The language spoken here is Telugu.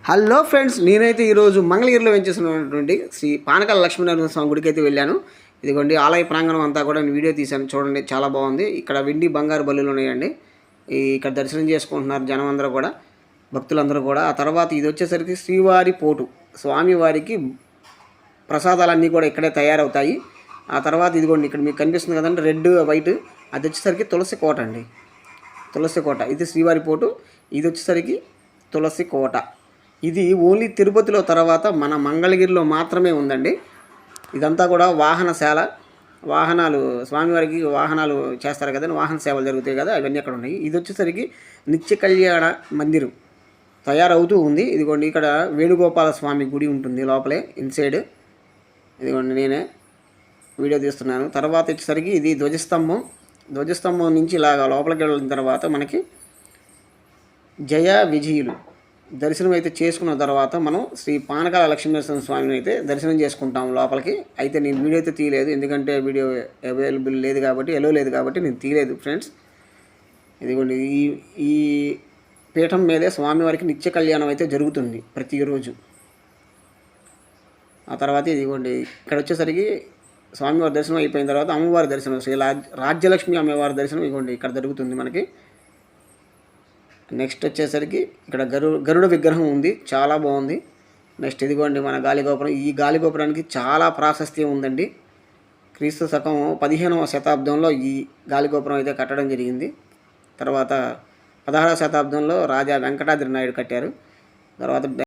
హలో ఫ్రెండ్స్, నేనైతే ఈరోజు మంగళగిరిలో వెంచేసినటువంటి శ్రీ పానకాల లక్ష్మీనరసింహ స్వామి గుడికి అయితే వెళ్ళాను. ఇదిగోండి ఆలయ ప్రాంగణం అంతా కూడా నేను వీడియో తీశాను, చూడండి చాలా బాగుంది. ఇక్కడ వెండి బంగారు బల్లులు ఉన్నాయండి. ఇక్కడ దర్శనం చేసుకుంటున్నారు జనం అందరూ కూడా, భక్తులందరూ కూడా. ఆ తర్వాత ఇది వచ్చేసరికి శ్రీవారి పోటు, స్వామివారికి ప్రసాదాలన్నీ కూడా ఇక్కడే తయారవుతాయి. ఆ తర్వాత ఇదిగోండి ఇక్కడ మీకు కనిపిస్తుంది కదండి రెడ్ వైట్, అది వచ్చేసరికి తులసి కోట అండి. తులసి కోట ఇది శ్రీవారి పోటు, ఇది వచ్చేసరికి తులసి కోట. ఇది ఓన్లీ తిరుపతిలో తర్వాత మన మంగళగిరిలో మాత్రమే ఉందండి. ఇదంతా కూడా వాహనశాల, వాహనాలు స్వామివారికి వాహనాలు చేస్తారు కదండి, వాహన సేవలు జరుగుతాయి కదా, అవన్నీ అక్కడ ఉన్నాయి. ఇది వచ్చేసరికి నిత్య కళ్యాణ మందిరం తయారవుతూ ఉంది. ఇదిగోండి ఇక్కడ వేణుగోపాల స్వామి గుడి ఉంటుంది లోపలే ఇన్సైడ్. ఇదిగోండి నేనే వీడియో తీస్తున్నాను. తర్వాత వచ్చేసరికి ఇది ధ్వజస్తంభం. ధ్వజస్తంభం నుంచి ఇలాగా లోపలికి వెళ్ళిన తర్వాత మనకి జయ విజయులు దర్శనం అయితే చేసుకున్న తర్వాత మనం శ్రీ పానకాల లక్ష్మీనరసింహ స్వామిని అయితే దర్శనం చేసుకుంటాం లోపలికి. అయితే నేను వీడియో అయితే తీయలేదు, ఎందుకంటే వీడియో అవైలబుల్ లేదు కాబట్టి, ఎలో లేదు కాబట్టి నేను తీయలేదు ఫ్రెండ్స్. ఇదిగోండి ఈ పీఠం మీదే స్వామివారికి నిత్య కళ్యాణం అయితే జరుగుతుంది ప్రతిరోజు. ఆ తర్వాత ఇదిగోండి ఇక్కడ వచ్చేసరికి స్వామివారి దర్శనం అయిపోయిన తర్వాత అమ్మవారి దర్శనం, శ్రీ రాజ్యలక్ష్మి అమ్మవారి దర్శనం ఇదిగోండి ఇక్కడ జరుగుతుంది మనకి. నెక్స్ట్ వచ్చేసరికి ఇక్కడ గరుడ విగ్రహం ఉంది, చాలా బాగుంది. నెక్స్ట్ ఇదిగోండి మన గాలిగోపురం. ఈ గాలిగోపురానికి చాలా ప్రాశస్త్యం ఉందండి. క్రీస్తు శకం 15వ శతాబ్దంలో ఈ గాలిగోపురం అయితే కట్టడం జరిగింది. తర్వాత 16వ శతాబ్దంలో రాజా వెంకటాద్రి నాయుడు కట్టారు. తర్వాత